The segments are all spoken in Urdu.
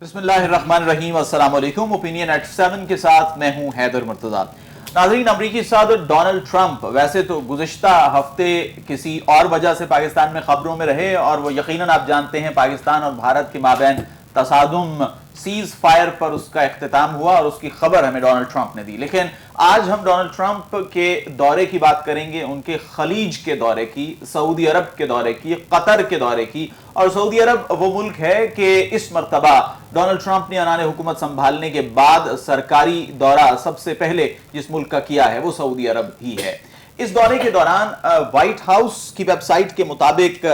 بسم اللہ الرحمن الرحیم، السلام علیکم۔ اوپینین ایٹ 7 کے ساتھ میں ہوں حیدر مرتضیٰ۔ ناظرین، امریکی صدر ڈونلڈ ٹرمپ ویسے تو گزشتہ ہفتے کسی اور وجہ سے پاکستان میں خبروں میں رہے، اور وہ یقیناً آپ جانتے ہیں پاکستان اور بھارت کے مابین تصادم سیز فائر پر اس کا اختتام ہوا اور اس کی خبر ہمیں ڈونلڈ ٹرمپ نے دی۔ لیکن آج ہم ڈونلڈ ٹرمپ کے دورے کی بات کریں گے، ان کے خلیج کے دورے کی، سعودی عرب کے دورے کی، قطر کے دورے کی۔ اور سعودی عرب وہ ملک ہے کہ اس مرتبہ ڈونلڈ ٹرمپ نے عنان حکومت سنبھالنے کے بعد سرکاری دورہ سب سے پہلے جس ملک کا کیا ہے وہ سعودی عرب ہی ہے۔ اس دورے کے دوران وائٹ ہاؤس کی ویب سائٹ کے مطابق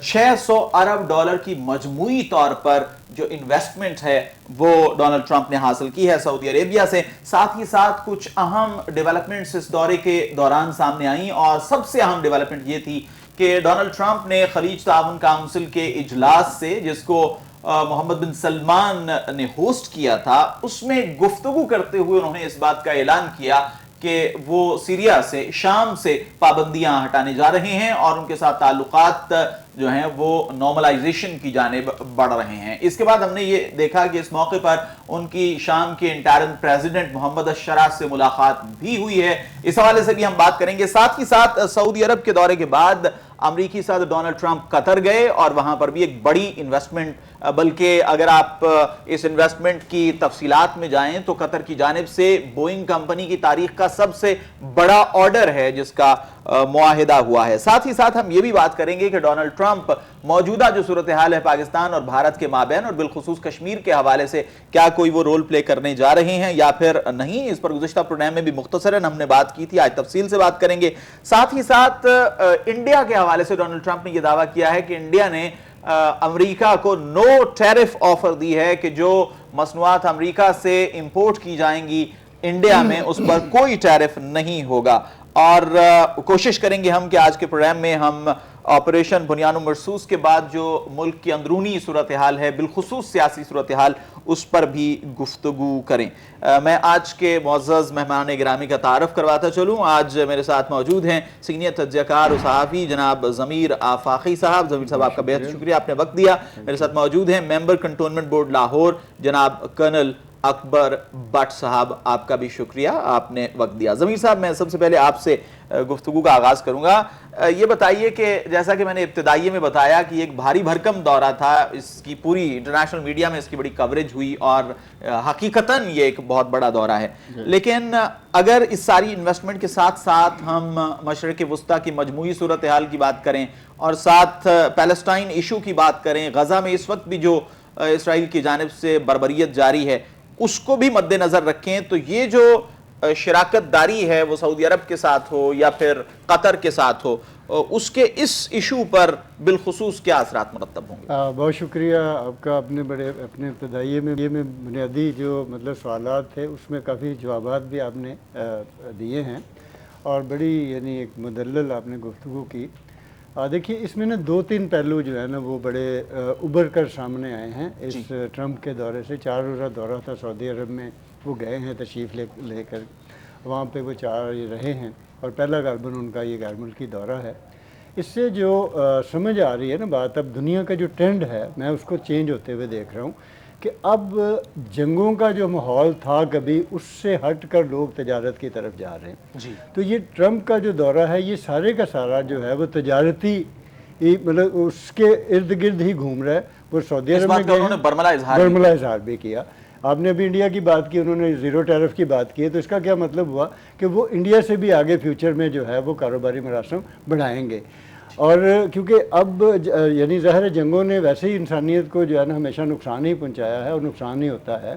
$600 ارب کی مجموعی طور پر جو انویسٹمنٹ ہے وہ ڈونلڈ ٹرمپ نے حاصل کی ہے سعودی عربیہ سے۔ ساتھ ہی ساتھ کچھ اہم ڈیولپمنٹس اس دورے کے دوران سامنے آئیں، اور سب سے اہم ڈیولپمنٹ یہ تھی کہ ڈونلڈ ٹرمپ نے خلیج تعاون کونسل کے اجلاس سے، جس کو محمد بن سلمان نے ہوسٹ کیا تھا، اس میں گفتگو کرتے ہوئے انہوں نے اس بات کا اعلان کیا کہ وہ سیریا سے، شام سے پابندیاں ہٹانے جا رہے ہیں اور ان کے ساتھ تعلقات جو ہیں وہ نارملائزیشن کی جانب بڑھ رہے ہیں۔ اس کے بعد ہم نے یہ دیکھا کہ اس موقع پر ان کی شام کے انٹرم پریزیڈنٹ محمد الشرع سے ملاقات بھی ہوئی ہے، اس حوالے سے بھی ہم بات کریں گے۔ ساتھ ہی ساتھ سعودی عرب کے دورے کے بعد امریکی صدر ڈونلڈ ٹرمپ قطر گئے اور وہاں پر بھی ایک بڑی انویسٹمنٹ، بلکہ اگر آپ اس انویسٹمنٹ کی تفصیلات میں جائیں تو قطر کی جانب سے بوئنگ کمپنی کی تاریخ کا سب سے بڑا آرڈر ہے جس کا معاہدہ ہوا ہے۔ ساتھ ہی ساتھ ہم یہ بھی بات کریں گے کہ ڈونلڈ ٹرمپ موجودہ جو صورتحال ہے پاکستان اور بھارت کے مابین اور بالخصوص کشمیر کے حوالے سے کیا کوئی وہ رول پلے کرنے جا رہے ہیں یا پھر نہیں، اس پر گزشتہ پروگرام میں بھی مختصراً ہم نے بات کی تھی، آج تفصیل سے بات کریں گے۔ ساتھ ہی ساتھ انڈیا کے حوالے سے ڈونلڈ ٹرمپ نے یہ دعویٰ کیا ہے کہ انڈیا نے امریکہ کو نو ٹیرف آفر دی ہے کہ جو مصنوعات امریکہ سے امپورٹ کی جائیں گی انڈیا میں اس پر کوئی ٹیرف نہیں ہوگا۔ اور کوشش کریں گے ہم کہ آج کے پروگرام میں ہم آپریشن بنیان و مرصوص کے بعد جو ملک کی اندرونی صورتحال ہے، بالخصوص سیاسی صورتحال، اس پر بھی گفتگو کریں۔ میں آج کے معزز مہمان گرامی کا تعارف کرواتا چلوں۔ آج میرے ساتھ موجود ہیں سینئر تجزیہ کار و صحافی جناب ضمیر آفاقی صاحب۔ ضمیر صاحب آپ کا بہت شکریہ، آپ نے وقت دیا۔ میرے ساتھ موجود ہیں ممبر کنٹونمنٹ بورڈ لاہور جناب کرنل اکبر بٹ صاحب، آپ کا بھی شکریہ، آپ نے وقت دیا۔ ضمیر صاحب، میں سب سے پہلے آپ سے گفتگو کا آغاز کروں گا۔ یہ بتائیے کہ جیسا کہ میں نے ابتدائیے میں بتایا کہ ایک بھاری بھرکم دورہ تھا، اس کی پوری انٹرنیشنل میڈیا میں اس کی بڑی کوریج ہوئی اور حقیقتاً یہ ایک بہت بڑا دورہ ہے، لیکن اگر اس ساری انویسٹمنٹ کے ساتھ ساتھ ہم مشرق وسطیٰ کی مجموعی صورتحال کی بات کریں اور ساتھ پیلسٹائن ایشو کی بات کریں، غزہ میں اس وقت بھی جو اسرائیل کی جانب سے بربریت جاری ہے اس کو بھی مد نظر رکھیں، تو یہ جو شراکت داری ہے وہ سعودی عرب کے ساتھ ہو یا پھر قطر کے ساتھ ہو، اس کے اس ایشو پر بالخصوص کیا اثرات مرتب ہوں گے؟ بہت شکریہ آپ کا۔ اپنے ابتدائیے میں یہ بنیادی جو سوالات تھے اس میں کافی جوابات بھی آپ نے دیے ہیں اور بڑی ایک مدلل آپ نے گفتگو کی۔ دیکھیے، اس میں دو تین پہلو جو ہے وہ بڑے ابھر کر سامنے آئے ہیں اس ٹرمپ کے دورے سے۔ 4 روزہ دورہ تھا سعودی عرب میں، وہ گئے ہیں تشریف لے کر، وہاں پہ وہ 4 رہے ہیں اور پہلا غالباً ان کا یہ غیر ملکی دورہ ہے۔ اس سے جو سمجھ آ رہی ہے بات، اب دنیا کا جو ٹرینڈ ہے میں اس کو چینج ہوتے ہوئے دیکھ رہا ہوں کہ اب جنگوں کا جو ماحول تھا کبھی، اس سے ہٹ کر لوگ تجارت کی طرف جا رہے ہیں۔ تو یہ ٹرمپ کا جو دورہ ہے یہ سارے کا سارا جو ہے وہ تجارتی، اس کے ارد گرد ہی گھوم رہا ہے۔ وہ سعودی عرب میں گئے، برملا اظہار بھی کیا۔ آپ نے ابھی انڈیا کی بات کی، انہوں نے زیرو ٹیرف کی بات کی ہے، تو اس کا کیا مطلب ہوا کہ وہ انڈیا سے بھی آگے فیوچر میں جو ہے وہ کاروباری مراسم بڑھائیں گے۔ اور کیونکہ اب ظاہر جنگوں نے ویسے ہی انسانیت کو جو ہے ہمیشہ نقصان ہی پہنچایا ہے اور نقصان ہی ہوتا ہے،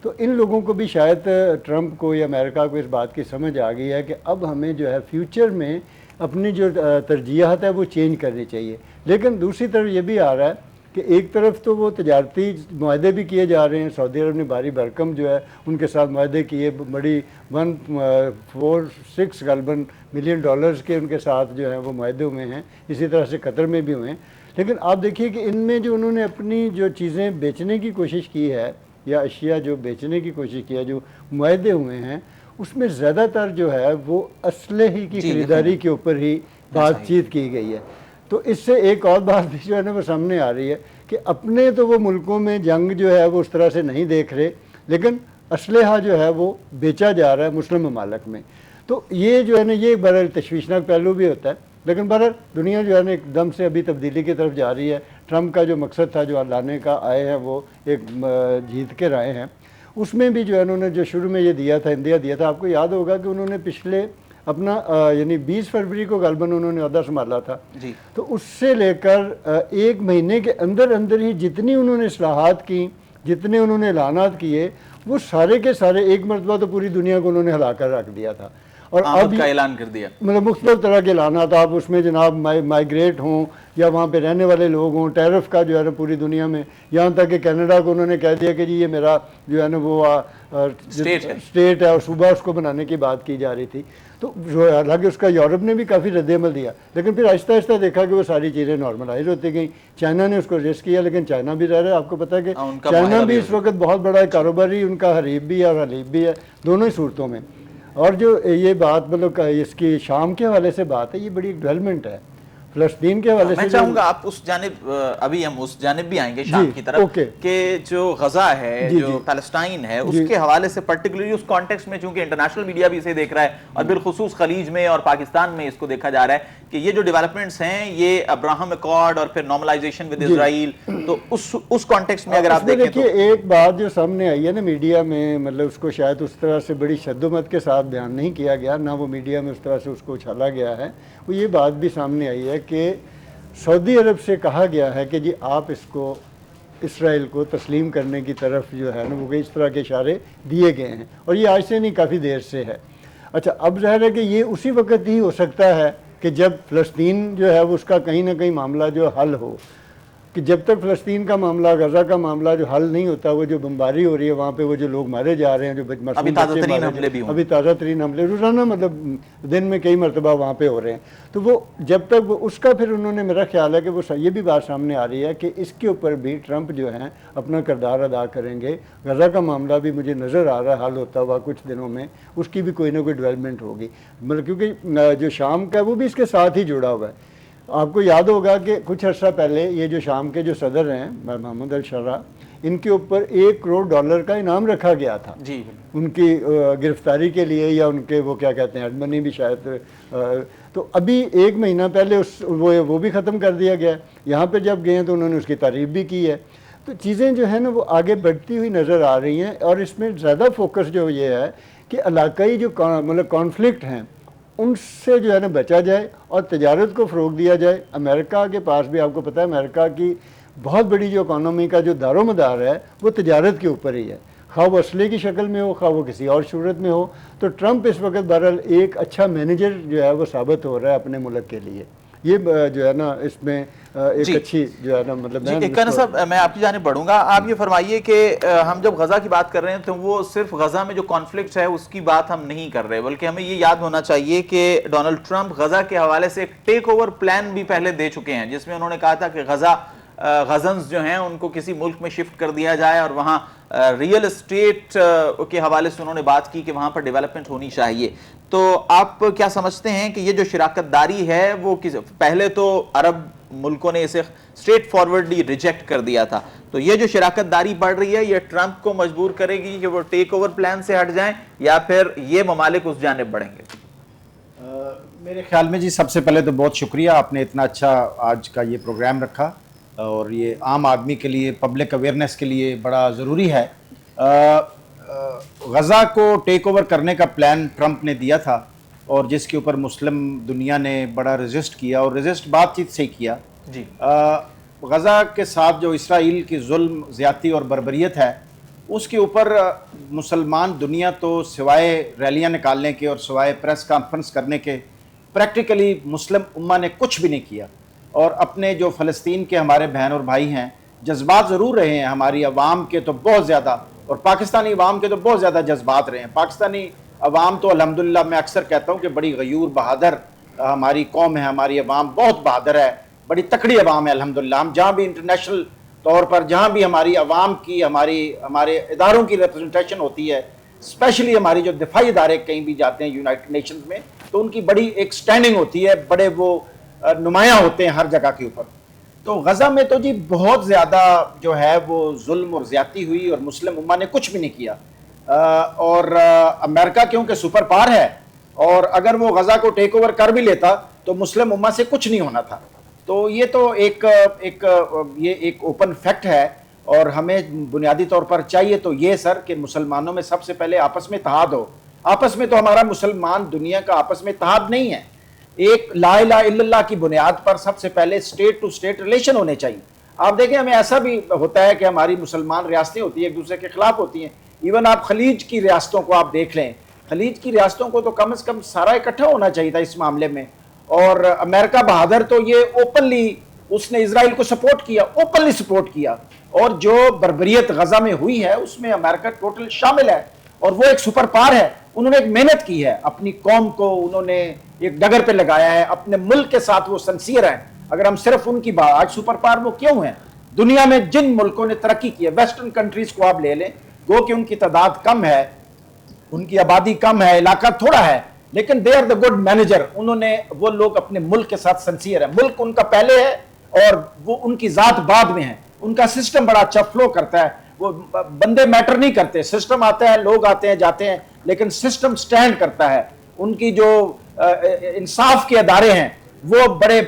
تو ان لوگوں کو بھی شاید ٹرمپ کو یا امریکہ کو اس بات کی سمجھ آ گئی ہے کہ اب ہمیں جو ہے فیوچر میں اپنی جو ترجیحات ہے وہ چینج کرنی چاہیے۔ لیکن دوسری طرف یہ بھی آ رہا ہے کہ ایک طرف تو وہ تجارتی معاہدے بھی کیے جا رہے ہیں، سعودی عرب نے بھاری بھرکم جو ہے ان کے ساتھ معاہدے کیے، بڑی $146 غالباً ملین کے ان کے ساتھ جو ہے وہ معاہدے ہوئے ہیں، اسی طرح سے قطر میں بھی ہوئے ہیں۔ لیکن آپ دیکھیے کہ ان میں جو انہوں نے اپنی جو چیزیں بیچنے کی کوشش کی ہے یا اشیاء جو بیچنے کی کوشش کی ہے، جو معاہدے ہوئے ہیں، اس میں زیادہ تر جو ہے وہ اسلحے کی خریداری کے اوپر ہی بات چیت کی گئی ہے۔ تو اس سے ایک اور بات بھی جو ہے نا وہ سامنے آ رہی ہے کہ اپنے تو وہ ملکوں میں جنگ جو ہے وہ اس طرح سے نہیں دیکھ رہے، لیکن اسلحہ جو ہے وہ بیچا جا رہا ہے مسلم ممالک میں. تو یہ جو ہے نا یہ بہرحال تشویشناک پہلو بھی ہوتا ہے، لیکن بہرحال دنیا جو ہے نا ایک دم سے ابھی تبدیلی کی طرف جا رہی ہے. ٹرمپ کا جو مقصد تھا جو لانے کا آئے ہیں وہ ایک جیت کے رائے ہیں، اس میں بھی جو ہے انہوں نے جو شروع میں یہ دیا تھا اندیا دیا تھا. آپ کو یاد ہوگا کہ انہوں نے پچھلے اپنا یعنی 20 فروری کو غالباً انہوں نے عہدہ سنبھالا تھا جی. تو اس سے لے کر ایک مہینے کے اندر اندر ہی جتنی انہوں نے اصلاحات کی، جتنے انہوں نے اعلانات کیے، وہ سارے کے سارے ایک مرتبہ تو پوری دنیا کو انہوں نے ہلا کر رکھ دیا تھا. اور اب کا اعلان کر دیا، مطلب مختلف طرح کے اعلانات، آپ اس میں جناب مائیگریٹ ہوں یا وہاں پہ رہنے والے لوگ ہوں، ٹیرف کا جو ہے نا پوری دنیا میں، یہاں تک کہ کینیڈا کو انہوں نے کہہ دیا کہ جی یہ میرا جو ہے نا وہ اسٹیٹ ہے اور صوبہ اس کو بنانے کی بات کی جا رہی تھی. تو حالانکہ اس کا یورپ نے بھی کافی رد عمل دیا، لیکن پھر آہستہ آہستہ دیکھا کہ وہ ساری چیزیں نارملائز ہوتی گئیں. چائنا نے اس کو ریسک کیا، لیکن چائنا بھی رہ رہا ہے. آپ کو پتہ ہے کہ چائنا بھی اس وقت بہت بڑا کاروباری ان کا حریف بھی ہے اور حلیف بھی ہے دونوں ہی صورتوں میں. اور جو یہ بات مطلب اس کی شام کے حوالے سے بات ہے، یہ بڑی ڈیولپمنٹ ہے فلسطین کے حوالے سے. میں چاہوں گا آپ اس جانب، ابھی ہم اس جانب بھی آئیں گے شام کی طرف، کہ جو غزہ ہے، جو پیلسٹائن ہے، اس کے حوالے سے پرٹیکولرلی اس کانٹیکسٹ میں، چونکہ انٹرنیشنل میڈیا بھی اسے دیکھ رہا ہے اور بالخصوص خلیج میں اور پاکستان میں اس کو دیکھا جا رہا ہے کہ یہ جو ڈیولپمنٹس ہیں یہ ابراہم ایکارڈ اور پھر نارملائزیشن ود اسرائیل، تو اس کانٹیکسٹ میں اگر آپ دیکھیں تو ایک بات جو سامنے آئی ہے نا میڈیا میں، مطلب اس کو شاید اس طرح سے بڑی شد و مت کے ساتھ بیان نہیں کیا گیا، نہ وہ میڈیا میں اس طرح سے اس کو اچھالا گیا ہے. وہ یہ بات بھی سامنے آئی ہے کہ سعودی عرب سے کہا گیا ہے کہ جی آپ اس کو اسرائیل کو تسلیم کرنے کی طرف جو ہے نا وہ اس طرح کے اشارے دیے گئے ہیں، اور یہ آج سے نہیں کافی دیر سے ہے. اچھا اب ظاہر ہے کہ یہ اسی وقت ہی ہو سکتا ہے کہ جب فلسطین جو ہے وہ اس کا کہیں نہ کہیں معاملہ جو حل ہو، کہ جب تک فلسطین کا معاملہ، غزہ کا معاملہ جو حل نہیں ہوتا، وہ جو بمباری ہو رہی ہے وہاں پہ، وہ جو لوگ مارے جا رہے ہیں، جو ابھی تازہ ترین حملے بھی ابھی تازہ ترین حملے روزانہ مطلب دن میں کئی مرتبہ وہاں پہ ہو رہے ہیں، تو وہ جب تک وہ اس کا پھر انہوں نے، میرا خیال ہے کہ وہ یہ بھی بات سامنے آ رہی ہے کہ اس کے اوپر بھی ٹرمپ جو ہیں اپنا کردار ادا کریں گے. غزہ کا معاملہ بھی مجھے نظر آ رہا ہے حل ہوتا ہوا کچھ دنوں میں، اس کی بھی کوئی نہ کوئی ڈیولپمنٹ ہوگی، مطلب کیونکہ جو شام کا وہ بھی اس کے ساتھ ہی جڑا ہوا ہے. آپ کو یاد ہوگا کہ کچھ عرصہ پہلے یہ جو شام کے جو صدر ہیں محمود الشرع، ان کے اوپر $1 کروڑ کا انعام رکھا گیا تھا جی ان کی گرفتاری کے لیے، یا ان کے وہ کیا کہتے ہیں ایڈ منی بھی شاید. تو ابھی 1 مہینہ پہلے وہ بھی ختم کر دیا گیا. یہاں پہ جب گئے ہیں تو انہوں نے اس کی تعریف بھی کی ہے. تو چیزیں جو ہیں نا وہ آگے بڑھتی ہوئی نظر آ رہی ہیں، اور اس میں زیادہ فوکس جو یہ ہے کہ علاقائی جو مطلب کانفلکٹ ہیں ان سے جو ہے نا بچا جائے اور تجارت کو فروغ دیا جائے. امریکہ کے پاس بھی آپ کو پتہ ہے امریکہ کی بہت بڑی جو اکانومی کا جو دار و مدار ہے وہ تجارت کے اوپر ہی ہے، خواہ وہ اسلحے کی شکل میں ہو، خواہ وہ کسی اور صورت میں ہو. تو ٹرمپ اس وقت بہرحال ایک اچھا مینیجر جو ہے وہ ثابت ہو رہا ہے اپنے ملک کے لیے. یہ جو ہے نا اس میں ایک اچھی جو ہے نا مطلب کانا صاحب میں آپ کی جانب بڑھوں گا. آپ یہ فرمائیے کہ ہم جب غزہ کی بات کر رہے ہیں تو وہ صرف غزہ میں جو کانفلکٹس ہے اس کی بات ہم نہیں کر رہے، بلکہ ہمیں یہ یاد ہونا چاہیے کہ ڈونلڈ ٹرمپ غزہ کے حوالے سے ایک ٹیک اوور پلان بھی پہلے دے چکے ہیں، جس میں انہوں نے کہا تھا کہ غزنز جو ہیں ان کو کسی ملک میں شفٹ کر دیا جائے، اور وہاں ریئل اسٹیٹ کے حوالے سے انہوں نے بات کی کہ وہاں پر ڈیولپمنٹ ہونی چاہیے. تو آپ کیا سمجھتے ہیں کہ یہ جو شراکت داری ہے وہ پہلے تو عرب ملکوں نے اسے اسٹریٹ فارورڈلی ریجیکٹ کر دیا تھا، تو یہ جو شراکت داری بڑھ رہی ہے یہ ٹرمپ کو مجبور کرے گی کہ وہ ٹیک اوور پلان سے ہٹ جائیں، یا پھر یہ ممالک اس جانب بڑھیں گے؟ میرے خیال میں جی سب سے پہلے تو بہت شکریہ، آپ نے اتنا اچھا آج کا یہ پروگرام رکھا، اور یہ عام آدمی کے لیے پبلک اویئرنیس کے لیے بڑا ضروری ہے. غزہ کو ٹیک اوور کرنے کا پلان ٹرمپ نے دیا تھا، اور جس کے اوپر مسلم دنیا نے بڑا ریزسٹ کیا، اور ریزسٹ بات چیت سے کیا. جی غزہ کے ساتھ جو اسرائیل کی ظلم، زیادتی اور بربریت ہے، اس کے اوپر مسلمان دنیا تو سوائے ریلیاں نکالنے کے اور سوائے پریس کانفرنس کرنے کے پریکٹیکلی مسلم امہ نے کچھ بھی نہیں کیا. اور اپنے جو فلسطین کے ہمارے بہن اور بھائی ہیں، جذبات ضرور رہے ہیں ہماری عوام کے تو بہت زیادہ، اور پاکستانی عوام کے تو بہت زیادہ جذبات رہے ہیں. پاکستانی عوام تو الحمدللہ میں اکثر کہتا ہوں کہ بڑی غیور بہادر ہماری قوم ہے، ہماری عوام بہت بہادر ہے، بڑی تکڑی عوام ہے الحمدللہ. ہم جہاں بھی انٹرنیشنل طور پر جہاں بھی ہماری عوام کی، ہمارے اداروں کی ریپرزنٹیشن ہوتی ہے، اسپیشلی ہماری جو دفاعی ادارے کہیں بھی جاتے ہیں یونائٹڈ نیشنز میں، تو ان کی بڑی ایک سٹینڈنگ ہوتی ہے، بڑے وہ نمایاں ہوتے ہیں ہر جگہ کے اوپر. تو غزہ میں تو جی بہت زیادہ جو ہے وہ ظلم اور زیادتی ہوئی اور مسلم امہ نے کچھ بھی نہیں کیا. اور امریکہ کیونکہ سپر پاور ہے اور اگر وہ غزہ کو ٹیک اوور کر بھی لیتا تو مسلم امہ سے کچھ نہیں ہونا تھا. تو یہ تو ایک اوپن فیکٹ ہے. اور ہمیں بنیادی طور پر چاہیے تو یہ سر کہ مسلمانوں میں سب سے پہلے آپس میں اتحاد ہو. آپس میں تو ہمارا مسلمان دنیا کا آپس میں اتحاد نہیں ہے. ایک لا الہ الا اللہ کی بنیاد پر سب سے پہلے اسٹیٹ ٹو اسٹیٹ ریلیشن ہونے چاہیے. آپ دیکھیں ہمیں ایسا بھی ہوتا ہے کہ ہماری مسلمان ریاستیں ہوتی ہیں ایک دوسرے کے خلاف ہوتی ہیں. ایون آپ خلیج کی ریاستوں کو آپ دیکھ لیں, خلیج کی ریاستوں کو تو کم از کم سارا اکٹھا ہونا چاہیے تھا اس معاملے میں. اور امریکہ بہادر تو یہ اوپنلی اس نے اسرائیل کو سپورٹ کیا, اوپنلی سپورٹ کیا. اور جو بربریت غزہ میں ہوئی ہے اس میں امریکہ ٹوٹل شامل ہے. اور وہ ایک سپر پاور ہے, انہوں نے ایک محنت کی ہے, اپنی قوم کو انہوں نے ایک ڈگر پہ لگایا ہے, اپنے ملک کے ساتھ وہ سنسیئر ہیں. اگر ہم صرف ان کی بات, آج سپر پاور وہ کیوں ہیں؟ دنیا میں جن ملکوں نے ترقی کی ہے, ویسٹرن کنٹریز کو آپ لے لیں, گو کہ ان کی تعداد کم ہے, ان کی آبادی کم ہے, علاقہ تھوڑا ہے, لیکن they are the good manager. انہوں نے, وہ لوگ اپنے ملک کے ساتھ سنسیئر ہیں, ملک ان کا پہلے ہے اور وہ ان کی ذات بعد میں ہے. ان کا سسٹم بڑا اچھا فلو کرتا ہے, وہ بندے میٹر نہیں کرتے, سسٹم آتا ہے, لوگ آتے ہیں جاتے ہیں, لیکن سسٹم سٹینڈ کرتا ہے. ان کی جو انصاف کے ادارے ہیں وہ بڑے,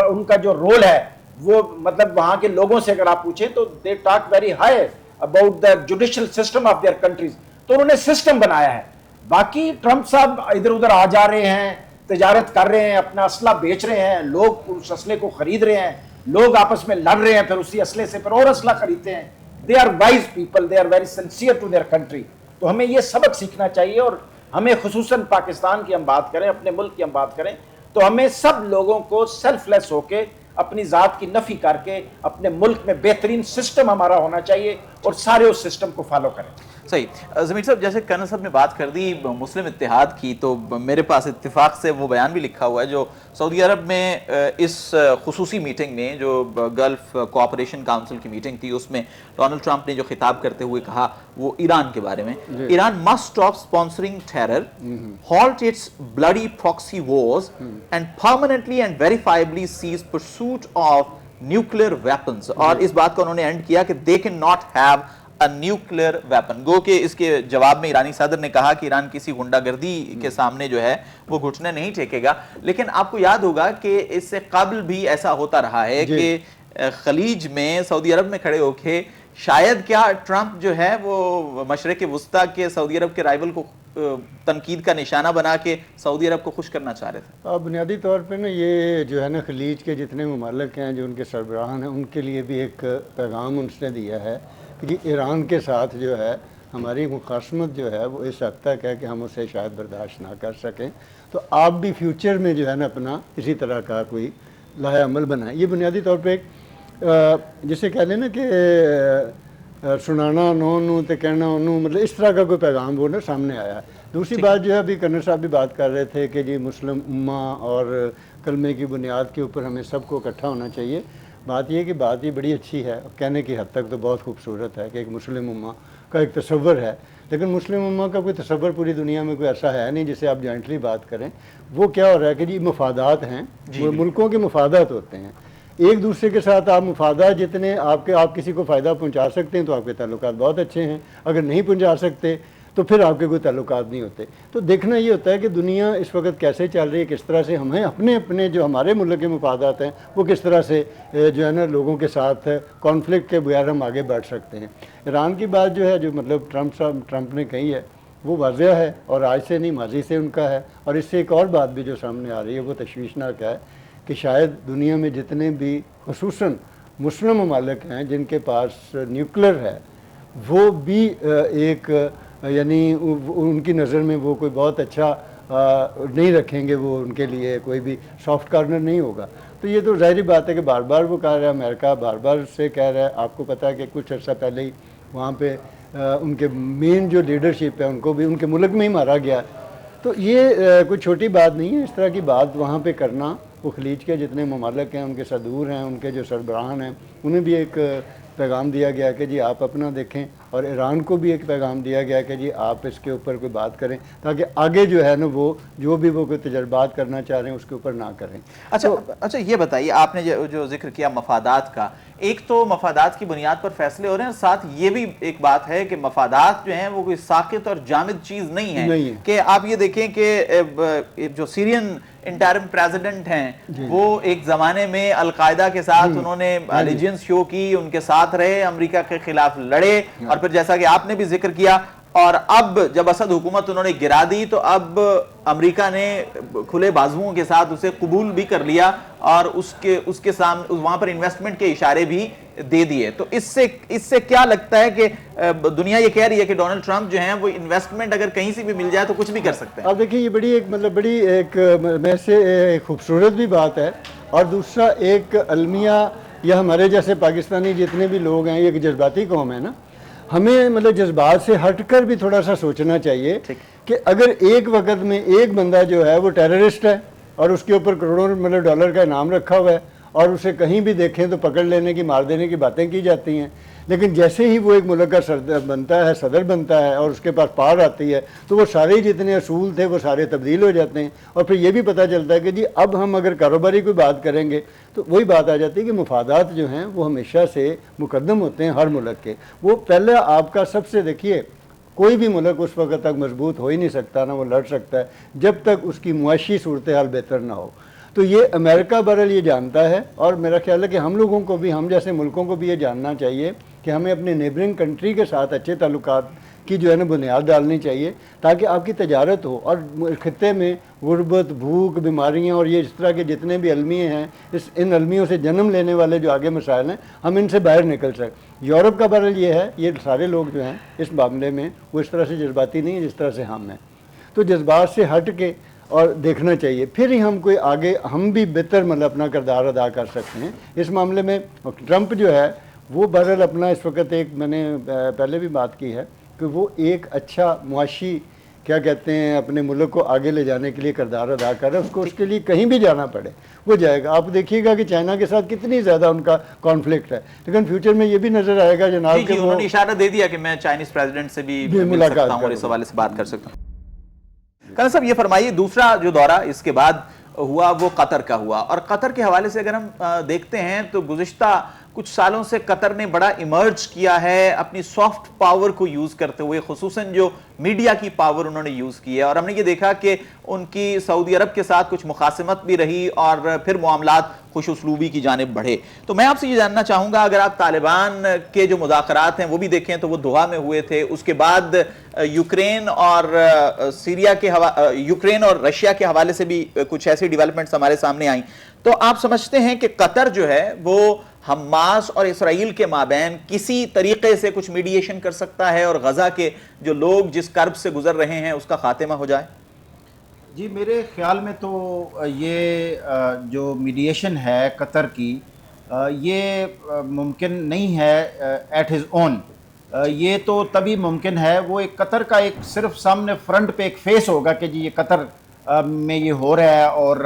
ان کا جو رول ہے وہ مطلب وہاں کے لوگوں سے اگر آپ پوچھیں تو they talk very high about the judicial system of their countries. تو انہوں نے سسٹم بنایا ہے. باقی ٹرمپ صاحب ادھر ادھر آ جا رہے ہیں, تجارت کر رہے ہیں, اپنا اسلحہ بیچ رہے ہیں, لوگ اس اسلحے کو خرید رہے ہیں, لوگ آپس میں لڑ رہے ہیں, پھر اسی اسلحے سے پھر اور اسلحہ خریدتے ہیں. They are wise people, they are very sincere to their country. تو ہمیں یہ سبق سیکھنا چاہیے. اور ہمیں خصوصاً پاکستان کی ہم بات کریں, اپنے ملک کی ہم بات کریں, تو ہمیں سب لوگوں کو سیلف لیس ہو کے اپنی ذات کی نفی کر کے اپنے ملک میں بہترین سسٹم ہمارا ہونا چاہیے اور سارے اس سسٹم کو فالو کریں. صحیح. ضمیر صاحب, جیسے کرنل صاحب نے بات کر دی مسلم اتحاد کی, تو میرے پاس اتفاق سے وہ بیان بھی لکھا ہوا ہے جو سعودی عرب میں اس خصوصی میٹنگ میں, جو گلف کوآپریشن کاؤنسل کی میٹنگ تھی, اس میں ڈونلڈ ٹرمپ نے جو خطاب کرتے ہوئے کہا وہ ایران کے بارے میں. Iran must stop sponsoring terror, halt its bloody proxy wars and permanently and verifiably cease pursuit of nuclear weapons. اور اس بات کو انہوں نے اینڈ کیا کہ they can not have nuclear weapon. گو کہ اس کے جواب میں ایرانی صدر نے کہا کہ ایران کسی غنڈہ گردی کے سامنے جو ہے وہ گھٹنے نہیں ٹیکے گا. لیکن آپ کو یاد ہوگا کہ اس سے قبل بھی ایسا ہوتا رہا ہے کہ خلیج میں, سعودی عرب میں کھڑے ہو کے شاید کیا ٹرمپ جو ہے وہ مشرق وسطیٰ کے سعودی عرب کے رائیول کو تنقید کا نشانہ بنا کے سعودی عرب کو خوش کرنا چاہ رہے تھے. بنیادی طور پہ نا یہ جو ہے نا خلیج کے جتنے ممالک ہیں, جو ان کے سربراہان ہیں, ان کے لیے بھی ایک پیغام ان نے دیا ہے کہ ایران کے ساتھ جو ہے ہماری مخاصمت جو ہے وہ اس حد تک ہے کہ ہم اسے شاید برداشت نہ کر سکیں. تو آپ بھی فیوچر میں جو ہے نا اپنا اسی طرح کا کوئی لاہ عمل بنائیں. یہ بنیادی طور پہ ایک جسے کہہ لیں نا کہ سنانا نو تو کہنا انو, مطلب اس طرح کا کوئی پیغام وہ نا سامنے آیا ہے. دوسری بات جو ہے ابھی کرنل صاحب بھی بات کر رہے تھے کہ جی مسلم امہ اور کلمے کی بنیاد کے اوپر ہمیں سب کو اکٹھا ہونا چاہیے. بات یہ کہ بات یہ بڑی اچھی ہے, کہنے کی حد تک تو بہت خوبصورت ہے کہ ایک مسلم امہ کا ایک تصور ہے, لیکن مسلم امہ کا کوئی تصور پوری دنیا میں کوئی ایسا ہے نہیں جسے آپ جوائنٹلی بات کریں. وہ کیا ہو رہا ہے کہ جی مفادات ہیں, ملکوں کے مفادات ہوتے ہیں, ایک دوسرے کے ساتھ آپ مفادات جتنے آپ کسی کو فائدہ پہنچا سکتے ہیں تو آپ کے تعلقات بہت اچھے ہیں, اگر نہیں پہنچا سکتے تو پھر آپ کے کوئی تعلقات نہیں ہوتے. تو دیکھنا یہ ہوتا ہے کہ دنیا اس وقت کیسے چل رہی ہے, کس طرح سے ہمیں اپنے جو ہمارے ملک کے مفادات ہیں وہ کس طرح سے جو ہے نا لوگوں کے ساتھ کانفلکٹ کے بغیر ہم آگے بڑھ سکتے ہیں. ایران کی بات جو ہے, جو مطلب ٹرمپ نے کہی ہے وہ واضح ہے, اور آج سے نہیں ماضی سے ان کا ہے. اور اس سے ایک اور بات بھی جو سامنے آ رہی ہے وہ تشویشناک ہے کہ شاید دنیا میں جتنے بھی خصوصاً مسلم ممالک ہیں جن کے پاس نیوکلیر ہے, وہ بھی ایک یعنی ان کی نظر میں وہ کوئی بہت اچھا نہیں رکھیں گے, وہ ان کے لیے کوئی بھی سافٹ کارنر نہیں ہوگا. تو یہ تو ظاہری بات ہے کہ بار بار وہ کہہ رہا ہے, امریکہ بار بار سے کہہ رہا ہے. آپ کو پتہ ہے کہ کچھ عرصہ پہلے ہی وہاں پہ ان کے مین جو لیڈرشپ ہے ان کو بھی ان کے ملک میں ہی مارا گیا. تو یہ کوئی چھوٹی بات نہیں ہے اس طرح کی بات وہاں پہ کرنا. وہ خلیج کے جتنے ممالک ہیں, ان کے صدور ہیں, ان کے جو سربراہان ہیں, انہیں بھی ایک پیغام دیا گیا کہ جی آپ اپنا دیکھیں اور ایران کو بھی ایک پیغام دیا گیا کہ جی آپ اس کے اوپر کوئی بات کریں تاکہ آگے جو ہے نا وہ جو بھی وہ کوئی تجربات کرنا چاہ رہے ہیں اس کے اوپر نہ کریں۔ اچھا یہ بتائیے، آپ نے جو ذکر کیا مفادات کا، ایک تو مفادات کی بنیاد پر فیصلے ہو رہے ہیں، ساتھ یہ بھی ایک بات ہے کہ مفادات جو ہیں وہ کوئی ساقط اور جامد چیز نہیں ہے کہ آپ یہ دیکھیں کہ جو سیرین انٹرم پریزیڈنٹ ہیں وہ ایک زمانے میں القاعدہ کے ساتھ انہوں نے الیجنس شو کی، ان کے ساتھ رہے، امریکہ کے خلاف لڑے، اور پھر جیسا کہ آپ نے بھی ذکر کیا، اور اب جب اسد حکومت انہوں نے گرا دی تو اب امریکہ نے کھلے بازوؤں کے ساتھ اسے قبول بھی کر لیا اور اس کے سامنے وہاں پر انویسٹمنٹ کے اشارے بھی دے دیے۔ تو اس سے کیا لگتا ہے کہ دنیا یہ کہہ رہی ہے کہ ڈونلڈ ٹرمپ جو ہیں وہ انویسٹمنٹ اگر کہیں سے بھی مل جائے تو کچھ بھی کر سکتے ہیں۔ اب دیکھیں یہ بڑی ایک میں سے خوبصورت بھی بات ہے، اور دوسرا ایک المیہ یا ہمارے جیسے پاکستانی جتنے بھی لوگ ہیں، یہ ایک جذباتی قوم ہے نا، ہمیں مطلب جذبات سے ہٹ کر بھی تھوڑا سا سوچنا چاہیے کہ اگر ایک وقت میں ایک بندہ جو ہے وہ ٹیررسٹ ہے اور اس کے اوپر کروڑوں ڈالر کا انعام رکھا ہوا ہے اور اسے کہیں بھی دیکھیں تو پکڑ لینے کی، مار دینے کی باتیں کی جاتی ہیں، لیکن جیسے ہی وہ ایک ملک کا صدر بنتا ہے اور اس کے پاس پاور آتی ہے تو وہ سارے جتنے اصول تھے وہ سارے تبدیل ہو جاتے ہیں، اور پھر یہ بھی پتہ چلتا ہے کہ جی اب ہم اگر کاروباری کوئی بات کریں گے تو وہی بات آ جاتی ہے کہ مفادات جو ہیں وہ ہمیشہ سے مقدم ہوتے ہیں ہر ملک کے۔ وہ پہلے آپ کا سب سے دیکھیے کوئی بھی ملک اس وقت تک مضبوط ہو ہی نہیں سکتا، نہ وہ لڑ سکتا ہے جب تک اس کی معاشی صورتحال بہتر نہ ہو۔ تو یہ امریکہ بہرحال یہ جانتا ہے، اور میرا خیال ہے کہ ہم لوگوں کو بھی، ہم جیسے ملکوں کو بھی یہ جاننا چاہیے کہ ہمیں اپنے نیبرنگ کنٹری کے ساتھ اچھے تعلقات کی جو ہے نا بنیاد ڈالنی چاہیے تاکہ آپ کی تجارت ہو، اور خطے میں غربت، بھوک، بیماریاں اور یہ اس طرح کے جتنے بھی المیے ہیں، ان المیوں سے جنم لینے والے جو آگے مسائل ہیں، ہم ان سے باہر نکل سکیں۔ یورپ کا بہرحال یہ ہے، یہ سارے لوگ جو ہیں اس معاملے میں وہ اس طرح سے جذباتی نہیں ہیں جس طرح سے ہم ہیں، تو جذبات سے ہٹ کے اور دیکھنا چاہیے، پھر ہی ہم کوئی آگے ہم بھی بہتر مطلب اپنا کردار ادا کر سکتے ہیں اس معاملے میں۔ ٹرمپ جو ہے وہ بہرحال اپنا اس وقت ایک، میں نے پہلے بھی بات کی ہے کہ وہ ایک اچھا معاشی کیا کہتے ہیں اپنے ملک کو آگے لے جانے کے لیے کردار ادا کر رہا ہے، اس کو اس کے لیے کہیں بھی جانا پڑے وہ جائے گا۔ آپ دیکھیے گا کہ چائنا کے ساتھ کتنی زیادہ ان کا کانفلکٹ ہے، لیکن فیوچر میں یہ بھی نظر آئے گا جناب کہ انہوں نے اشارہ دے دیا کہ میں چائنیز پریزیڈنٹ سے بھی مل سکتا ہوں اور اس حوالے سے بات کر سکتا ہوں۔ کنر صاحب یہ فرمائیے، دوسرا جو دورہ اس کے بعد ہوا وہ قطر کا ہوا، اور قطر کے حوالے سے اگر ہم دیکھتے ہیں تو گزشتہ کچھ سالوں سے قطر نے بڑا ایمرج کیا ہے اپنی سافٹ پاور کو یوز کرتے ہوئے، خصوصاً جو میڈیا کی پاور انہوں نے یوز کی ہے، اور ہم نے یہ دیکھا کہ ان کی سعودی عرب کے ساتھ کچھ مخاصمت بھی رہی اور پھر معاملات خوش اسلوبی کی جانب بڑھے۔ تو میں آپ سے یہ جاننا چاہوں گا، اگر آپ طالبان کے جو مذاکرات ہیں وہ بھی دیکھیں تو وہ دوحہ میں ہوئے تھے، اس کے بعد یوکرین اور یوکرین اور رشیا کے حوالے سے بھی کچھ ایسی ڈیولپمنٹس ہمارے سامنے آئیں، تو آپ سمجھتے ہیں کہ قطر جو ہے وہ حماس اور اسرائیل کے مابین کسی طریقے سے کچھ میڈیشن کر سکتا ہے اور غزہ کے جو لوگ جس کرب سے گزر رہے ہیں اس کا خاتمہ ہو جائے؟ جی میرے خیال میں تو یہ جو میڈیشن ہے قطر کی، یہ ممکن نہیں ہے ایٹ ہز اون، یہ تو تبھی ممکن ہے، وہ ایک قطر کا ایک صرف سامنے فرنٹ پہ ایک فیس ہوگا کہ جی یہ قطر میں یہ ہو رہا ہے، اور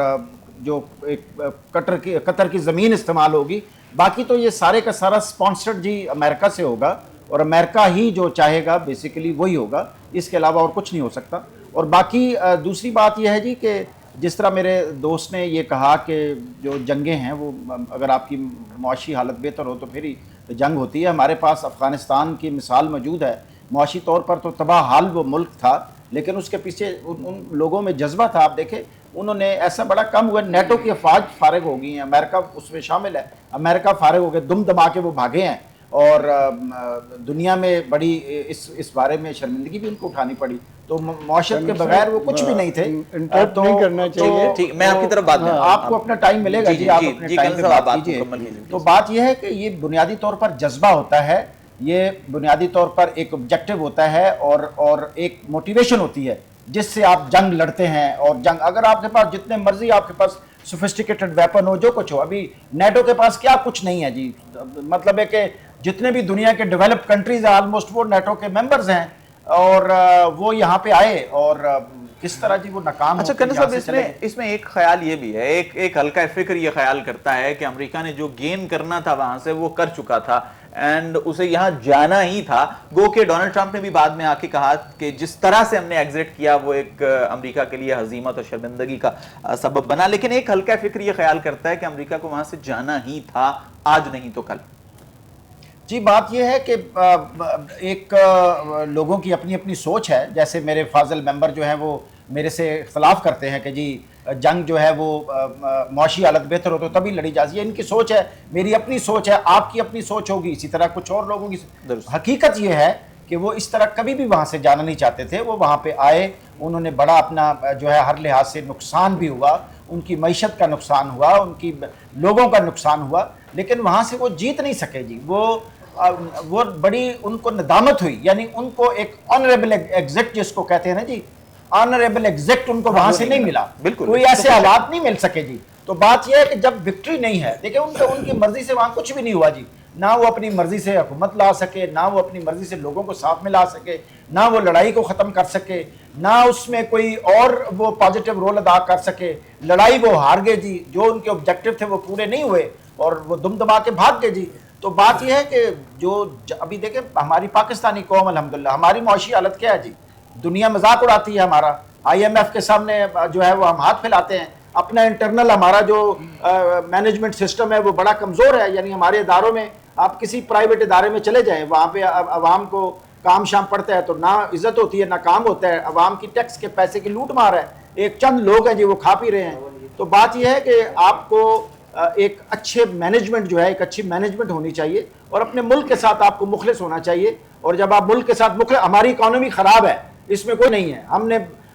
جو ایک قطر کی زمین استعمال ہوگی، باقی تو یہ سارے کا سارا سپانسرڈ جی امریکہ سے ہوگا، اور امریکہ ہی جو چاہے گا بیسیکلی وہی ہوگا، اس کے علاوہ اور کچھ نہیں ہو سکتا۔ اور باقی دوسری بات یہ ہے جی کہ جس طرح میرے دوست نے یہ کہا کہ جو جنگیں ہیں وہ اگر آپ کی معاشی حالت بہتر ہو تو پھر ہی جنگ ہوتی ہے۔ ہمارے پاس افغانستان کی مثال موجود ہے، معاشی طور پر تو تباہ حال وہ ملک تھا، لیکن اس کے پیچھے ان لوگوں میں جذبہ تھا۔ آپ دیکھیں انہوں نے ایسا بڑا کم ہوا، نیٹو کی افواج فارغ ہو گئی ہیں، امریکہ اس میں شامل ہے، امریکہ فارغ ہو گئے، دم دما کے وہ بھاگے ہیں، اور دنیا میں بڑی اس بارے میں شرمندگی بھی ان کو اٹھانی پڑی۔ تو معاشرت کے بغیر وہ کچھ بھی نہیں تھے۔ انٹرپٹ نہیں کرنا چاہیے، ٹھیک، میں آپ کی طرف بات کروں، آپ کو اپنا ٹائم ملے گا جی، آپ اپنے ٹائم پہ بات کیجیے۔ تو بات یہ ہے کہ یہ بنیادی طور پر جذبہ ہوتا ہے، یہ بنیادی طور پر ایک آبجیکٹو ہوتا ہے، اور ایک موٹیویشن ہوتی ہے جس سے آپ جنگ لڑتے ہیں۔ اور جنگ اگر آپ کے پاس جتنے مرضی آپ کے پاس سوفسٹیکیٹڈ ویپن ہو، جو کچھ ہو، ابھی نیٹو کے پاس کیا کچھ نہیں ہے جی، مطلب ہے کہ جتنے بھی دنیا کے ڈیولپ کنٹریز ہیں آلموسٹ وہ نیٹو کے ممبرز ہیں، اور وہ یہاں پہ آئے اور کس طرح جی وہ ناکام اچھا کنر صاحب، اس میں ایک خیال یہ بھی ہے، ایک ہلکا فکر یہ خیال کرتا ہے کہ امریکہ نے جو گین کرنا تھا وہاں سے وہ کر چکا تھا، اینڈ اسے یہاں جانا ہی تھا. گو کہ ڈونلڈ ٹرمپ نے بھی بعد میں آ کے کہا کہ جس طرح سے ہم نے ایگزٹ کیا وہ ایک امریکہ کے لیے ہزیمت اور شرمندگی کا سبب بنا. لیکن ایک ہلکا فکر یہ خیال کرتا ہے کہ امریکہ کو وہاں سے جانا ہی تھا, آج نہیں تو کل. جی بات یہ ہے کہ ایک لوگوں کی اپنی اپنی سوچ ہے. جیسے میرے فاضل ممبر جو ہیں وہ میرے سے اختلاف کرتے ہیں کہ جی جنگ جو ہے وہ معاشی حالت بہتر ہو تو تبھی لڑی جاتی ہے. ان کی سوچ ہے, میری اپنی سوچ ہے, آپ کی اپنی سوچ ہوگی, اسی طرح کچھ اور لوگوں کی. حقیقت یہ ہے کہ وہ اس طرح کبھی بھی وہاں سے جانا نہیں چاہتے تھے. وہ وہاں پہ آئے, انہوں نے بڑا اپنا جو ہے ہر لحاظ سے نقصان بھی ہوا, ان کی معیشت کا نقصان ہوا, ان کی لوگوں کا نقصان ہوا, لیکن وہاں سے وہ جیت نہیں سکے جی. وہ بڑی ان کو ندامت ہوئی, یعنی ان کو ایک آنریبل ایگزٹ جس کو کہتے ہیں نا جی, آنریبل ایگزٹ ان کو وہاں سے نہیں ملا. کوئی ایسے حالات نہیں مل سکے جی. تو بات یہ ہے کہ جب وکٹری نہیں ہے, دیکھیں ان کی مرضی سے وہاں کچھ بھی نہیں ہوا جی. نہ وہ اپنی مرضی سے حکومت لا سکے, نہ وہ اپنی مرضی سے لوگوں کو ساتھ میں لا سکے, نہ وہ لڑائی کو ختم کر سکے, نہ اس میں کوئی اور وہ پازیٹیو رول ادا کر سکے. لڑائی وہ ہار گئے جی, جو ان کے آبجیکٹیو تھے وہ پورے نہیں ہوئے اور وہ دم دبا کے بھاگ گئے جی. تو بات یہ ہے کہ جو ابھی دیکھیں ہماری پاکستانی قوم الحمدللہ, ہماری معاشی حالت کیا ہے جی, دنیا مذاق اڑاتی ہے ہمارا. IMF کے سامنے جو ہے وہ ہم ہاتھ پھیلاتے ہیں. اپنا انٹرنل ہمارا جو مینجمنٹ سسٹم ہے وہ بڑا کمزور ہے. یعنی ہمارے اداروں میں, آپ کسی پرائیویٹ ادارے میں چلے جائیں, وہاں پہ عوام کو کام شام پڑتا ہے تو نہ عزت ہوتی ہے نہ کام ہوتا ہے. عوام کی ٹیکس کے پیسے کی لوٹ مار ہے. ایک چند لوگ ہیں جی وہ کھا پی رہے ہیں. تو بات یہ ہے کہ آپ کو ایک اچھے مینجمنٹ جو ہے, ایک اچھی مینجمنٹ ہونی چاہیے اور اپنے ملک کے ساتھ آپ کو مخلص ہونا چاہیے. اور جب آپ ملک کے ساتھ مخلص, ہماری اکانومی خراب ہے, اس میں کوئی نہیں ہے,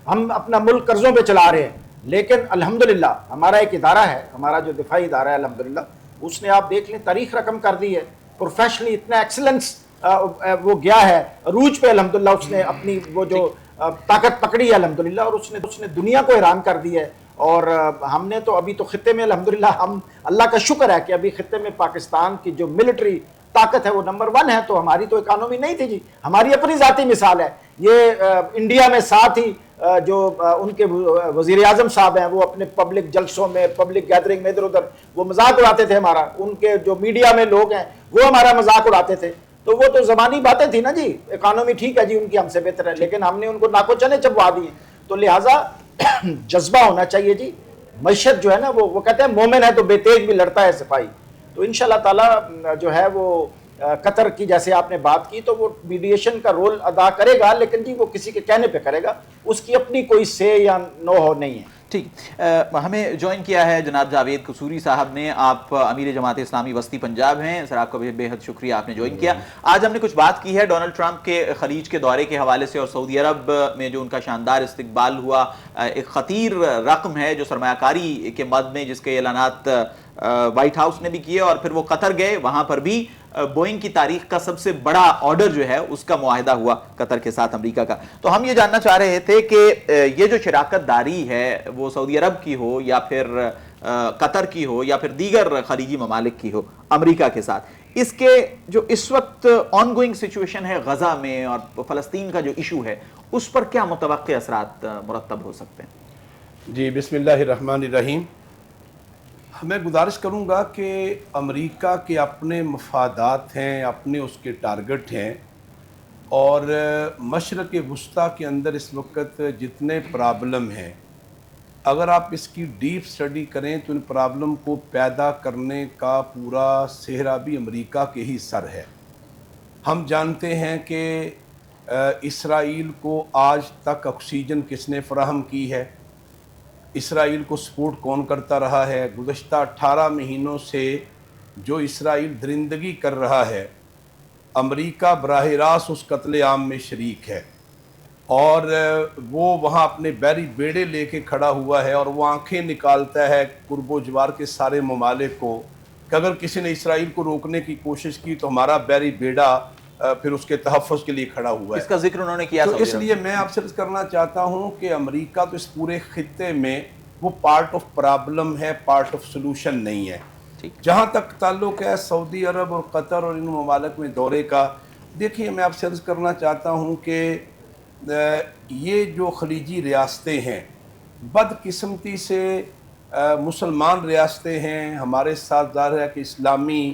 ہم اپنا ملک قرضوں پہ چلا رہے ہیں, لیکن الحمدللہ ہمارا ایک ادارہ ہے, ہمارا جو دفاعی ادارہ ہے الحمدللہ, اس نے آپ دیکھ لیں تاریخ رقم کر دی ہے. پروفیشنلی اتنا ایکسلنس وہ گیا ہے عروج پہ الحمدللہ. اس نے اپنی وہ جو طاقت پکڑی ہے الحمدللہ, اور اس نے دنیا کو حیران کر دی ہے. اور ہم نے تو ابھی تو خطے میں الحمدللہ, ہم اللہ کا شکر ہے کہ ابھی خطے میں پاکستان کی جو ملٹری طاقت ہے وہ نمبر 1 ہے. تو ہماری تو اکانومی نہیں تھی جی, ہماری اپنی ذاتی مثال ہے. یہ انڈیا میں ساتھ ہی جو ان کے وزیر اعظم صاحب ہیں وہ اپنے پبلک جلسوں میں, پبلک گیدرنگ میں ادھر ادھر وہ مذاق اڑاتے تھے ہمارا. ان کے جو میڈیا میں لوگ ہیں وہ ہمارا مذاق اڑاتے تھے. تو وہ تو زبانی باتیں تھی نا جی, اکانومی ٹھیک ہے جی ان کی ہم سے بہتر ہے, لیکن ہم نے ان کو ناکو چنے چبوا دیے. تو لہٰذا جذبہ ہونا چاہیے جی. معیشت جو ہے نا وہ کہتے ہیں مومن ہے تو بے تیغ بھی لڑتا ہے سپاہی. تو انشاءاللہ تعالی جو ہے وہ قطر کی جیسے آپ نے بات کی تو وہ میڈیشن کا رول ادا کرے گا, لیکن جی وہ کسی کے کہنے پہ کرے گا, اس کی اپنی کوئی سے یا نو ہو نہیں ہے. ٹھیک, ہمیں جوائن کیا ہے جناب جاوید قصوری صاحب نے. آپ امیر جماعت اسلامی وسطی پنجاب ہیں. سر آپ کا بے حد شکریہ, آپ نے جوائن کیا. آج ہم نے کچھ بات کی ہے ڈونلڈ ٹرمپ کے خلیج کے دورے کے حوالے سے, اور سعودی عرب میں جو ان کا شاندار استقبال ہوا, ایک خطیر رقم ہے جو سرمایہ کاری کے مد میں, جس کے اعلانات وائٹ ہاؤس نے بھی کیے, اور پھر وہ قطر گئے, وہاں پر بھی بوئنگ کی تاریخ کا سب سے بڑا آرڈر جو ہے اس کا معاہدہ ہوا قطر کے ساتھ امریکہ کا. تو ہم یہ جاننا چاہ رہے تھے کہ یہ جو شراکت داری ہے وہ سعودی عرب کی ہو یا پھر قطر کی ہو یا پھر دیگر خلیجی ممالک کی ہو امریکہ کے ساتھ, اس کے جو اس وقت آن گوئنگ سچویشن ہے غزہ میں اور فلسطین کا جو ایشو ہے, اس پر کیا متوقع اثرات مرتب ہو سکتے ہیں؟ جی بسم اللہ الرحمن الرحیم. میں گزارش کروں گا کہ امریکہ کے اپنے مفادات ہیں, اپنے اس کے ٹارگٹ ہیں, اور مشرق وسطیٰ کے اندر اس وقت جتنے پرابلم ہیں, اگر آپ اس کی ڈیپ سٹڈی کریں تو ان پرابلم کو پیدا کرنے کا پورا سہرا بھی امریکہ کے ہی سر ہے. ہم جانتے ہیں کہ اسرائیل کو آج تک آکسیجن کس نے فراہم کی ہے, اسرائیل کو سپورٹ کون کرتا رہا ہے. گزشتہ 18 مہینوں سے جو اسرائیل درندگی کر رہا ہے, امریکہ براہ راست اس قتل عام میں شریک ہے, اور وہ وہاں اپنے بحری بیڑے لے کے کھڑا ہوا ہے, اور وہ آنکھیں نکالتا ہے قرب و جوار کے سارے ممالک کو کہ اگر کسی نے اسرائیل کو روکنے کی کوشش کی تو ہمارا بحری بیڑا پھر اس کے تحفظ کے لیے کھڑا ہوا ہے. اس کا ذکر انہوں نے کیا. تو اس لیے میں آپ سے کرنا چاہتا ہوں کہ امریکہ تو اس پورے خطے میں وہ پارٹ آف پرابلم ہے, پارٹ آف سلوشن نہیں ہے. جہاں تک تعلق ہے سعودی عرب اور قطر اور ان ممالک میں دورے کا, دیکھیے میں آپ سے عرض کرنا چاہتا ہوں کہ یہ جو خلیجی ریاستیں ہیں بدقسمتی سے مسلمان ریاستیں ہیں, ہمارے ساتھ ظاہر ہے کہ اسلامی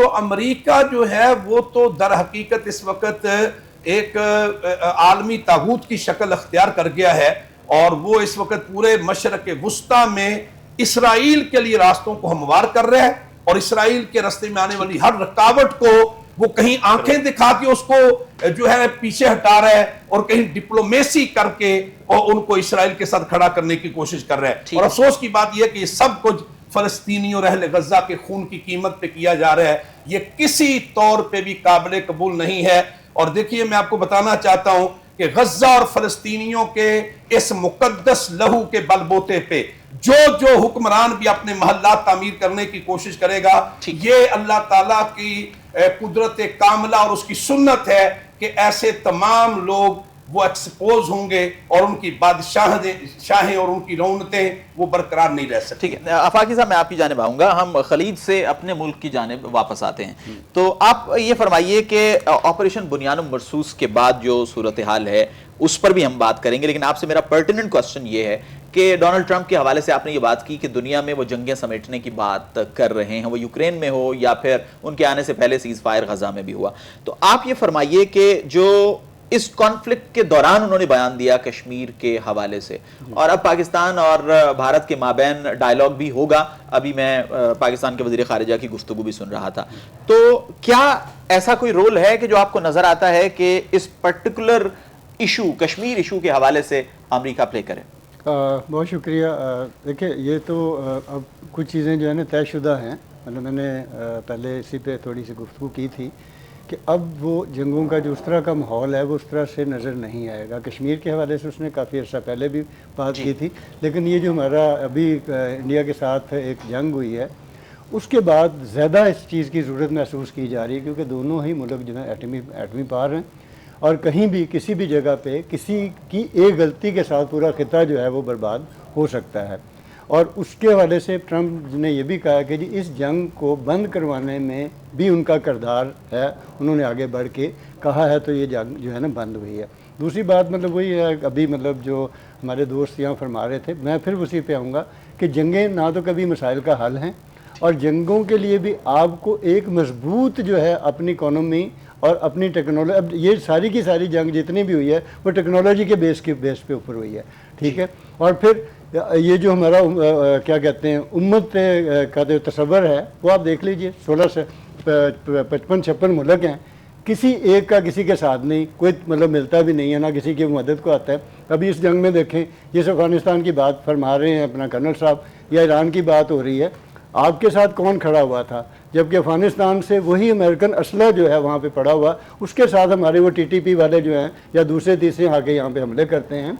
تو امریکہ جو ہے وہ تو در حقیقت اس وقت ایک عالمی طاغوت کی شکل اختیار کر گیا ہے، اور وہ اس وقت پورے مشرق وسطیٰ میں اسرائیل کے لیے راستوں کو ہموار کر رہا ہے، اور اسرائیل کے راستے میں آنے والی ہر رکاوٹ کو وہ کہیں آنکھیں دکھا کے اس کو جو ہے پیچھے ہٹا رہا ہے، اور کہیں ڈپلومیسی کر کے اور ان کو اسرائیل کے ساتھ کھڑا کرنے کی کوشش کر رہا ہے۔ اور افسوس کی بات یہ ہے کہ یہ سب کچھ فلسطینی اور اہل غزہ کے خون کی قیمت پہ کیا جا رہا ہے، یہ کسی طور پہ بھی قابل قبول نہیں ہے۔ اور دیکھیے میں آپ کو بتانا چاہتا ہوں کہ غزہ اور فلسطینیوں کے اس مقدس لہو کے بل بوتے پہ جو حکمران بھی اپنے محلات تعمیر کرنے کی کوشش کرے گا، یہ اللہ تعالیٰ کی قدرت کاملہ اور اس کی سنت ہے کہ ایسے تمام لوگ وہ ایکسپوز ہوں گے، اور ان کی بادشاہیں اور ان کی رونتیں وہ برقرار نہیں رہ سکتی۔ ٹھیک ہے آفاقی صاحب، میں آپ کی جانب آؤں گا، ہم خلیج سے اپنے ملک کی جانب واپس آتے ہیں۔ تو آپ یہ فرمائیے کہ آپریشن بنیان مرصوص کے بعد جو صورتحال ہے اس پر بھی ہم بات کریں گے، لیکن آپ سے میرا پرٹیننٹ کوسچن یہ ہے کہ ڈونلڈ ٹرمپ کے حوالے سے آپ نے یہ بات کی کہ دنیا میں وہ جنگیں سمیٹنے کی بات کر رہے ہیں، وہ یوکرین میں ہو یا پھر ان کے آنے سے پہلے سیز فائر غزہ میں بھی ہوا۔ تو آپ یہ فرمائیے کہ جو اس کانفلکٹ کے دوران انہوں نے بیان دیا کشمیر کے حوالے سے، اور اب پاکستان اور بھارت کے مابین ڈائیلاگ بھی ہوگا، ابھی میں پاکستان کے وزیر خارجہ کی گفتگو بھی سن رہا تھا، تو کیا ایسا کوئی رول ہے کہ جو آپ کو نظر آتا ہے کہ اس پرٹیکولر ایشو کشمیر ایشو کے حوالے سے امریکہ پلے کرے؟ بہت شکریہ۔ دیکھیں یہ تو اب کچھ چیزیں جو ہے نا طے شدہ ہیں، مطلب میں نے پہلے اسی پہ تھوڑی سی گفتگو کی تھی کہ اب وہ جنگوں کا جو اس طرح کا ماحول ہے وہ اس طرح سے نظر نہیں آئے گا۔ کشمیر کے حوالے سے اس نے کافی عرصہ پہلے بھی بات کی تھی، لیکن یہ جو ہمارا ابھی انڈیا کے ساتھ ایک جنگ ہوئی ہے اس کے بعد زیادہ اس چیز کی ضرورت محسوس کی جا رہی ہے، کیونکہ دونوں ہی ملک جو ہیں ایٹمی پاور ہیں، اور کہیں بھی کسی بھی جگہ پہ کسی کی ایک غلطی کے ساتھ پورا خطہ جو ہے وہ برباد ہو سکتا ہے۔ اور اس کے حوالے سے ٹرمپ نے یہ بھی کہا کہ جی اس جنگ کو بند کروانے میں بھی ان کا کردار ہے، انہوں نے آگے بڑھ کے کہا ہے، تو یہ جنگ جو ہے نا بند ہوئی ہے۔ دوسری بات مطلب وہی ہے، ابھی مطلب جو ہمارے دوست یہاں فرما رہے تھے، میں پھر اسی پہ آؤں گا کہ جنگیں نہ تو کبھی مسائل کا حل ہیں، اور جنگوں کے لیے بھی آپ کو ایک مضبوط جو ہے اپنی اکانومی اور اپنی ٹیکنالوجی، اب یہ ساری کی ساری جنگ جتنی بھی ہوئی ہے وہ ٹیکنالوجی کے بیس پہ اوپر ہوئی ہے، ٹھیک ہے۔ اور پھر یہ جو ہمارا کیا کہتے ہیں امت کا جو تصور ہے وہ آپ دیکھ لیجئے، 16 سے 55-56 ملک ہیں، کسی ایک کا کسی کے ساتھ نہیں، کوئی مطلب ملتا بھی نہیں ہے، نہ کسی کی مدد کو آتا ہے۔ ابھی اس جنگ میں دیکھیں جس افغانستان کی بات فرما رہے ہیں اپنا کرنل صاحب، یا ایران کی بات ہو رہی ہے، آپ کے ساتھ کون کھڑا ہوا تھا؟ جبکہ افغانستان سے وہی امریکن اسلحہ جو ہے وہاں پہ پڑا ہوا، اس کے ساتھ ہمارے وہ TTP والے جو ہیں یا دوسرے تیسرے آ کے یہاں پہ حملے کرتے ہیں۔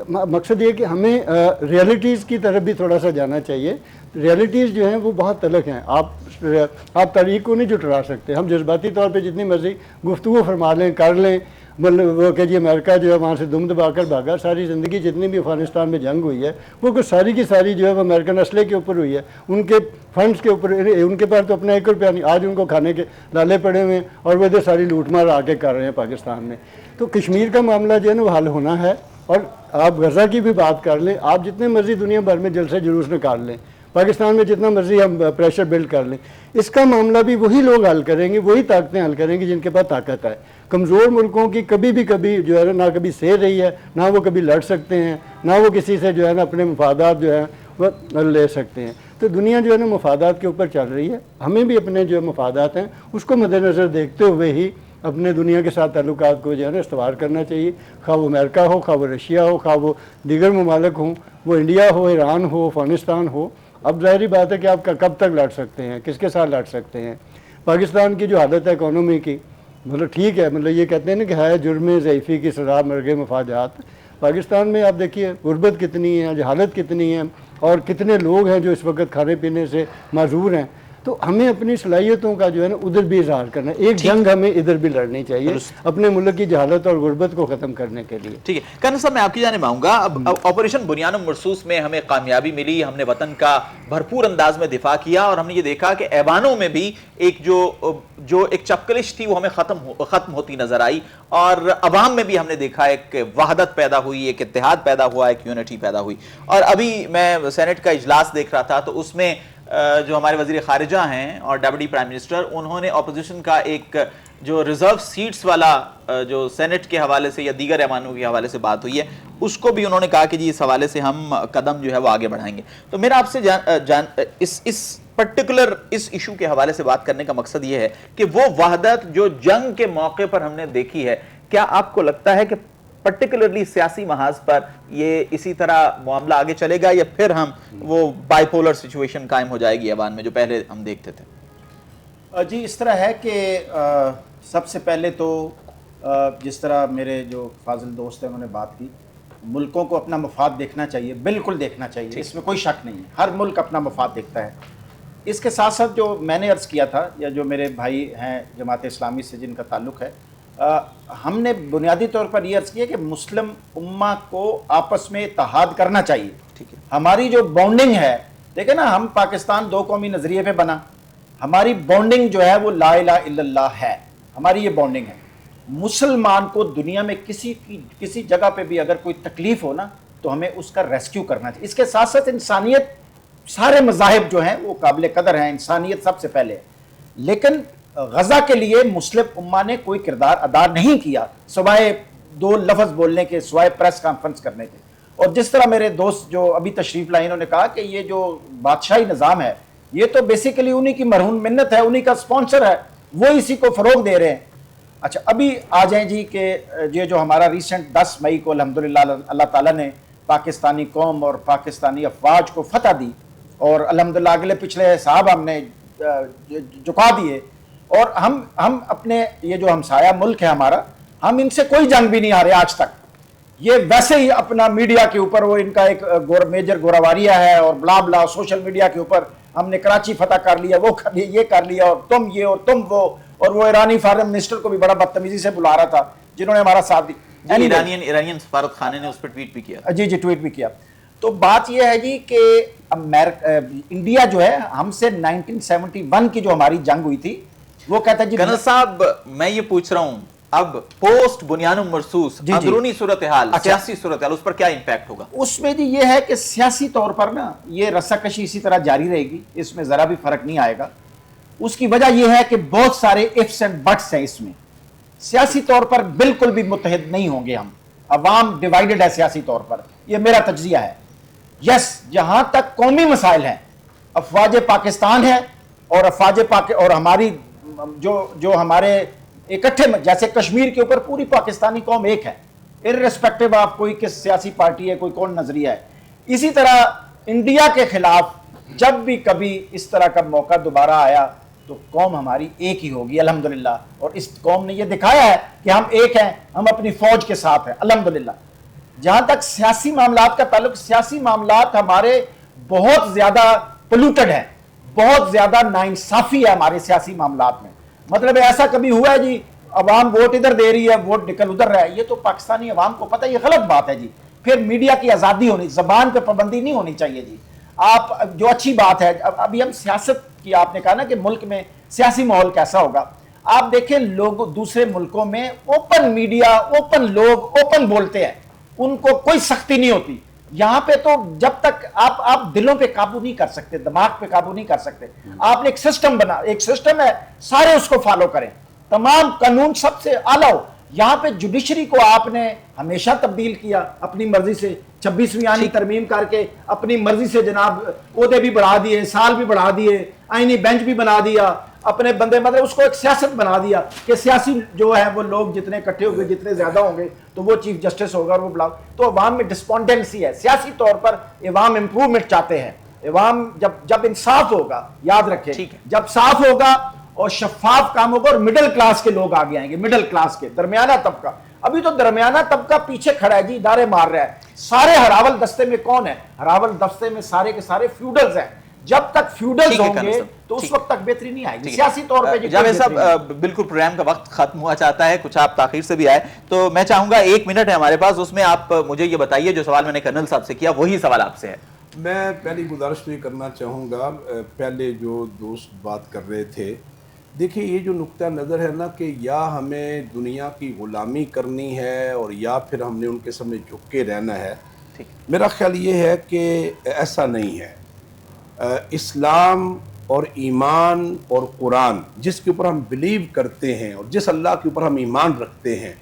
مقصد یہ کہ ہمیں ریئلٹیز کی طرف بھی تھوڑا سا جانا چاہیے۔ ریئلٹیز جو ہیں وہ بہت تلخ ہیں، آپ تاریخ کو نہیں جھٹلا سکتے۔ ہم جذباتی طور پہ جتنی مرضی گفتگو فرما لیں کر لیں، مطلب وہ کہ جی امریکہ جو ہے وہاں سے دم دبا کر بھاگا، ساری زندگی جتنی بھی افغانستان میں جنگ ہوئی ہے وہ کچھ ساری کی ساری جو ہے وہ امریکن اسلحے کے اوپر ہوئی ہے، ان کے فنڈز کے اوپر، ان کے پاس تو اپنا 1 روپیہ نہیں، آج ان کو کھانے کے لالے پڑے ہوئے ہیں، اور وہ ادھر ساری لوٹ مار آ کے کر رہے ہیں پاکستان میں۔ تو کشمیر کا معاملہ جو ہے نا وہ حل ہونا ہے، اور آپ غزہ کی بھی بات کر لیں، آپ جتنے مرضی دنیا بھر میں جلسے جلوس نکال لیں، پاکستان میں جتنا مرضی ہم پریشر بلڈ کر لیں، اس کا معاملہ بھی وہی لوگ حل کریں گے، وہی طاقتیں حل کریں گی جن کے پاس طاقت ہے۔ کمزور ملکوں کی کبھی جو ہے نہ کبھی سہ رہی ہے، نہ وہ کبھی لڑ سکتے ہیں، نہ وہ کسی سے جو ہے نا اپنے مفادات جو ہیں وہ لے سکتے ہیں۔ تو دنیا جو ہے نا مفادات کے اوپر چل رہی ہے، ہمیں بھی اپنے جو مفادات ہیں اس کو مد نظر دیکھتے ہوئے ہی اپنے دنیا کے ساتھ تعلقات کو جو ہے نا استوار کرنا چاہیے، خواہ وہ امریکہ ہو، خواہ وہ رشیا ہو، خواہ وہ دیگر ممالک ہوں، وہ انڈیا ہو، ایران ہو، افغانستان ہو۔ اب ظاہری بات ہے کہ آپ کب تک لڑ سکتے ہیں، کس کے ساتھ لڑ سکتے ہیں۔ پاکستان کی جو حالت ہے اکانومی کی، مطلب ٹھیک ہے، مطلب یہ کہتے ہیں نا کہ ہے جرم ضعیفی کی سزا مرگ مفادات۔ پاکستان میں آپ دیکھیے غربت کتنی ہے، جہالت کتنی ہے، اور کتنے لوگ ہیں جو اس وقت کھانے پینے سے معذور ہیں۔ تو ہمیں اپنی صلاحیتوں کا جو ہے نا ادھر بھی اظہار کرنا ہے، ایک جنگ ہمیں ادھر بھی لڑنی چاہیے اپنے ملک کی جہالت اور غربت کو ختم کرنے کے لیے۔ ٹھیک ہے کرنل صاحب، میں آپ کی جانب آؤں گا۔ اب آپریشن بنیان مرصوص میں ہمیں کامیابی ملی، ہم نے وطن کا بھرپور انداز میں دفاع کیا، اور ہم نے یہ دیکھا کہ ایوانوں میں بھی ایک جو ایک چپکلش تھی وہ ہمیں ختم ہوتی نظر آئی، اور عوام میں بھی ہم نے دیکھا ایک وحدت پیدا ہوئی، ایک اتحاد پیدا ہوا، ایک یونٹی پیدا ہوئی۔ اور ابھی میں سینٹ کا اجلاس دیکھ رہا تھا تو اس میں جو ہمارے وزیر خارجہ ہیں اور ڈیپٹی پرائم منسٹر، انہوں نے اپوزیشن کا ایک جو ریزرو سیٹس والا جو سینٹ کے حوالے سے یا دیگر ایوانوں کے حوالے سے بات ہوئی ہے، اس کو بھی انہوں نے کہا کہ جی اس حوالے سے ہم قدم جو ہے وہ آگے بڑھائیں گے. تو میرا آپ سے اس پرٹیکولر اس ایشو کے حوالے سے بات کرنے کا مقصد یہ ہے کہ وہ وحدت جو جنگ کے موقع پر ہم نے دیکھی ہے، کیا آپ کو لگتا ہے کہ پرٹیکولرلی سیاسی محاذ پر یہ اسی طرح معاملہ آگے چلے گا، یا پھر ہم وہ بائی پولر سچویشن قائم ہو جائے گی ایوان میں جو پہلے ہم دیکھتے تھے؟ جی اس طرح ہے کہ سب سے پہلے تو جس طرح میرے جو فاضل دوست ہیں انہوں نے بات کی، ملکوں کو اپنا مفاد دیکھنا چاہیے، بالکل دیکھنا چاہیے، اس میں کوئی شک نہیں ہے، ہر ملک اپنا مفاد دیکھتا ہے. اس کے ساتھ ساتھ جو میں نے عرض کیا تھا، یا جو میرے بھائی ہیں جماعت اسلامی سے جن کا تعلق ہے، ہم نے بنیادی طور پر یہ عرض کیا کہ مسلم امہ کو آپس میں اتحاد کرنا چاہیے. ٹھیک ہے. ہماری جو بانڈنگ ہے، دیکھیں نا، ہم پاکستان دو قومی نظریے پہ بنا، ہماری بانڈنگ جو ہے وہ لا الہ الا اللہ ہے، ہماری یہ بانڈنگ ہے. مسلمان کو دنیا میں کسی جگہ پہ بھی اگر کوئی تکلیف ہو نا تو ہمیں اس کا ریسکیو کرنا چاہیے. اس کے ساتھ ساتھ انسانیت، سارے مذاہب جو ہیں وہ قابل قدر ہیں، انسانیت سب سے پہلے ہے. لیکن غزہ کے لیے مسلم امہ نے کوئی کردار ادا نہیں کیا سوائے دو لفظ بولنے کے، سوائے پریس کانفرنس کرنے کے. اور جس طرح میرے دوست جو ابھی تشریف لائے انہوں نے کہا کہ یہ جو بادشاہی نظام ہے یہ تو بیسیکلی انہی کی مرہون منت ہے، انہی کا سپانسر ہے، وہ اسی کو فروغ دے رہے ہیں. اچھا ابھی آ جائیں جی کہ یہ جو ہمارا ریسنٹ 10 مئی کو الحمدللہ اللہ تعالیٰ نے پاکستانی قوم اور پاکستانی افواج کو فتح دی، اور الحمدللہ اگلے پچھلے صاحب ہم نے جھکا دیے، اور ہم اپنے یہ جو ہمسایہ ملک ہے ہمارا، ہم ان سے کوئی جنگ بھی نہیں ہارے آج تک. یہ ویسے ہی اپنا میڈیا کے اوپر وہ ان کا ایک میجر گوراواریہ ہے، اور بلا بلا سوشل میڈیا کے اوپر ہم نے کراچی فتح کر لیا، وہ کر لیا، یہ کر لیا، اور تم یہ اور تم وہ. اور وہ ایرانی فارن منسٹر کو بھی بڑا بدتمیزی سے بلا رہا تھا جنہوں نے ہمارا ساتھ دی. ایرانین سفارت خانے نے اس پر ٹویٹ بھی کیا. جی ٹویٹ بھی کیا. تو بات یہ ہے جی کہ انڈیا جو ہے ہم سے 1971 کی جو ہماری جنگ ہوئی تھی وہ کہتا ہے جی. کرنل صاحب میں یہ پوچھ رہا ہوں، اب پوسٹ بنیان مرصوص اندرونی صورتحال، سیاسی صورتحال، اس پر کیا امپیکٹ ہوگا؟ اس میں جی یہ ہے کہ سیاسی طور پر نا یہ رساکشی اسی طرح جاری رہے گی، اس میں ذرا بھی فرق نہیں آئے گا. اس کی وجہ یہ ہے کہ بہت سارے ifs and buts ہیں اس میں. سیاسی طور پر بالکل بھی متحد نہیں ہوں گے ہم، عوام ڈیوائیڈڈ ہے سیاسی طور پر، یہ میرا تجزیہ ہے. یس جہاں تک قومی مسائل ہیں، افواج پاکستان ہے اور اور ہماری جو ہمارے اکٹھے، جیسے کشمیر کے اوپر پوری پاکستانی قوم ایک ہے، ارریسپیکٹو آپ کوئی کس سیاسی پارٹی ہے، کوئی کون نظریہ ہے. اسی طرح انڈیا کے خلاف جب بھی کبھی اس طرح کا موقع دوبارہ آیا تو قوم ہماری ایک ہی ہوگی الحمدللہ، اور اس قوم نے یہ دکھایا ہے کہ ہم ایک ہیں، ہم اپنی فوج کے ساتھ ہیں الحمدللہ. جہاں تک سیاسی معاملات کا تعلق، سیاسی معاملات ہمارے بہت زیادہ پولوٹڈ ہیں، بہت زیادہ ناانصافی ہے ہمارے سیاسی معاملات میں. مطلب ایسا کبھی ہوا ہے جی عوام ووٹ ادھر دے رہی ہے، ووٹ نکل ادھر رہا ہے؟ یہ تو پاکستانی عوام کو پتہ ہے، یہ غلط بات ہے جی. پھر میڈیا کی آزادی ہونی، زبان پہ پابندی نہیں ہونی چاہیے جی. آپ جو اچھی بات ہے، ابھی ہم سیاست کی آپ نے کہا نا کہ ملک میں سیاسی ماحول کیسا ہوگا. آپ دیکھیں لوگ دوسرے ملکوں میں اوپن میڈیا، اوپن لوگ اوپن بولتے ہیں، ان کو کوئی سختی نہیں ہوتی. یہاں پہ تو جب تک آپ دلوں پہ قابو نہیں کر سکتے، دماغ پہ قابو نہیں کر سکتے. آپ نے ایک سسٹم ہے، سارے اس کو فالو کریں، تمام قانون سب سے اعلیٰ ہو. یہاں پہ جوڈیشری کو آپ نے ہمیشہ تبدیل کیا اپنی مرضی سے، 26ویں آئینی ترمیم کر کے اپنی مرضی سے جناب عہدے بھی بڑھا دیے، سال بھی بڑھا دیے، آئینی بینچ بھی بنا دیا، اپنے بندے مطلب اس کو ایک سیاست بنا دیا کہ سیاسی جو ہے وہ لوگ جتنے اکٹھے ہو گئے، جتنے زیادہ ہوں گے تو وہ چیف جسٹس ہوگا اور وہ بلا. تو عوام میں ڈسپونڈنسی ہے. سیاسی طور پر عوام امپروومنٹ چاہتے ہیں. عوام جب انصاف ہوگا، یاد رکھیں، جب صاف ہوگا اور شفاف کام ہوگا اور مڈل کلاس کے لوگ آگے آئیں گے، مڈل کلاس کے، درمیانہ طبقہ. ابھی تو درمیانہ طبقہ پیچھے کھڑا ہے جی، ادارے مار رہا ہے. سارے ہراول دستے میں کون ہے؟ ہراول دستے میں سارے کے سارے فیوڈلز ہیں. جب تک فیوڈلز ہوں گے تو اس وقت تک بہتری نہیں آئے گی سیاسی طور پہ. جاوید صاحب بالکل پروگرام کا وقت ختم ہوا چاہتا ہے، کچھ آپ تاخیر سے بھی آئے، تو میں چاہوں گا 1 منٹ ہے ہمارے پاس، اس میں آپ مجھے یہ بتائیے جو سوال میں نے کرنل صاحب سے کیا وہی سوال آپ سے ہے. میں پہلی گزارش تو یہ کرنا چاہوں گا، پہلے جو دوست بات کر رہے تھے، دیکھیں یہ جو نقطہ نظر ہے نا کہ یا ہمیں دنیا کی غلامی کرنی ہے اور یا پھر ہم نے ان کے سامنے جھک کے رہنا ہے. میرا خیال یہ ہے کہ ایسا نہیں ہے. اسلام اور ایمان اور قرآن جس کے اوپر ہم بلیو کرتے ہیں اور جس اللہ کے اوپر ہم ایمان رکھتے ہیں،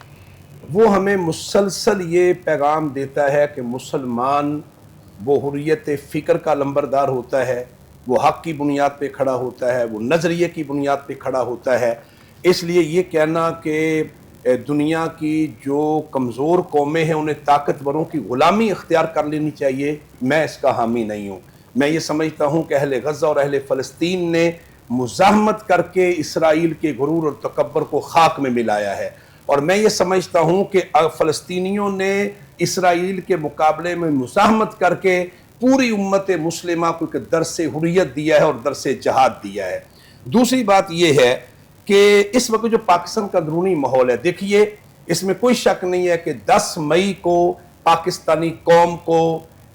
وہ ہمیں مسلسل یہ پیغام دیتا ہے کہ مسلمان وہ حریت فکر کا لمبردار ہوتا ہے، وہ حق کی بنیاد پہ کھڑا ہوتا ہے، وہ نظریے کی بنیاد پہ کھڑا ہوتا ہے۔ اس لیے یہ کہنا کہ دنیا کی جو کمزور قومیں ہیں انہیں طاقتوروں کی غلامی اختیار کر لینی چاہیے، میں اس کا حامی نہیں ہوں۔ میں یہ سمجھتا ہوں کہ اہل غزہ اور اہل فلسطین نے مزاحمت کر کے اسرائیل کے غرور اور تکبر کو خاک میں ملایا ہے، اور میں یہ سمجھتا ہوں کہ فلسطینیوں نے اسرائیل کے مقابلے میں مزاحمت کر کے پوری امت مسلمہ کو ایک درس حریت دیا ہے اور درس جہاد دیا ہے۔ دوسری بات یہ ہے کہ اس وقت جو پاکستان کا اندرونی ماحول ہے، دیکھیے اس میں کوئی شک نہیں ہے کہ 10 مئی کو پاکستانی قوم کو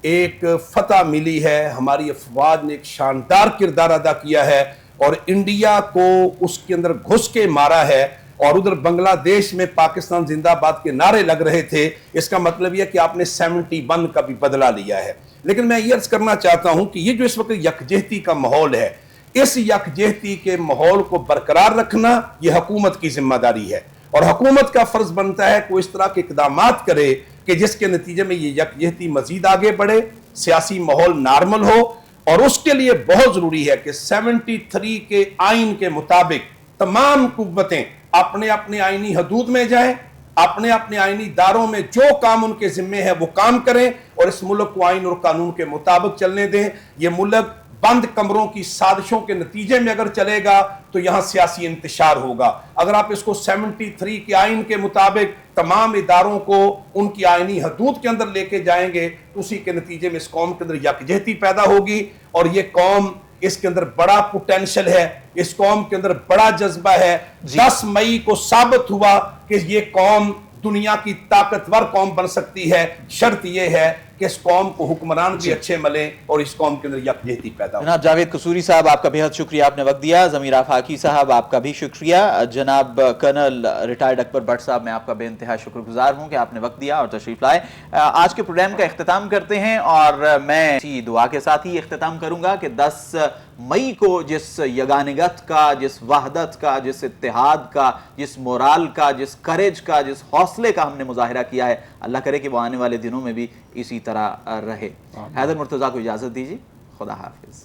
ایک فتح ملی ہے، ہماری افواج نے ایک شاندار کردار ادا کیا ہے اور انڈیا کو اس کے اندر گھس کے مارا ہے، اور ادھر بنگلہ دیش میں پاکستان زندہ باد کے نعرے لگ رہے تھے۔ اس کا مطلب یہ کہ آپ نے 71 کا بھی بدلہ لیا ہے۔ لیکن میں یہ عرض کرنا چاہتا ہوں کہ یہ جو اس وقت یکجہتی کا ماحول ہے، اس یکجہتی کے ماحول کو برقرار رکھنا یہ حکومت کی ذمہ داری ہے، اور حکومت کا فرض بنتا ہے کہ وہ اس طرح کے اقدامات کرے کہ جس کے نتیجے میں یہ یکجہتی مزید آگے بڑھے، سیاسی ماحول نارمل ہو، اور اس کے لیے بہت ضروری ہے کہ 73 کے آئین کے مطابق تمام قوتیں اپنے اپنے آئینی حدود میں جائیں، اپنے اپنے آئینی داروں میں جو کام ان کے ذمے ہے وہ کام کریں، اور اس ملک کو آئین اور قانون کے مطابق چلنے دیں۔ یہ ملک بند کمروں کی سازشوں کے نتیجے میں اگر چلے گا تو یہاں سیاسی انتشار ہوگا۔ اگر آپ اس کو 73 کے آئین کے مطابق تمام اداروں کو ان کی آئینی حدود کے اندر لے کے جائیں گے تو اسی کے نتیجے میں اس قوم کے اندر یکجہتی پیدا ہوگی، اور یہ قوم اس کے اندر بڑا پوٹینشل ہے، اس قوم کے اندر بڑا جذبہ ہے۔ 10 مئی کو ثابت ہوا کہ یہ قوم دنیا کی طاقتور قوم بن سکتی ہے، شرط یہ ہے کہ اس قوم کو حکمران بھی اچھے ملیں اور اس قوم کے اندر یکجہتی پیدا ہو۔ جناب جاوید قصوری صاحب آپ کا بہت شکریہ، آپ نے وقت دیا۔ ضمیر آفاقی صاحب آپ کا بھی شکریہ۔ جناب کرنل ریٹائرڈ اکبر بٹ صاحب میں آپ کا بے انتہا شکر گزار ہوں کہ آپ نے وقت دیا اور تشریف لائے۔ آج کے پروگرام کا اختتام کرتے ہیں، اور میں اسی دعا کے ساتھ ہی اختتام کروں گا کہ 10 مئی کو جس یگانگت کا، جس وحدت کا، جس اتحاد کا، جس مورال کا، جس کریج کا، جس حوصلے کا ہم نے مظاہرہ کیا ہے، اللہ کرے کہ وہ آنے والے دنوں میں بھی اسی طرح رہے۔ حیدر مرتضیٰ کو اجازت دیجیے، خدا حافظ۔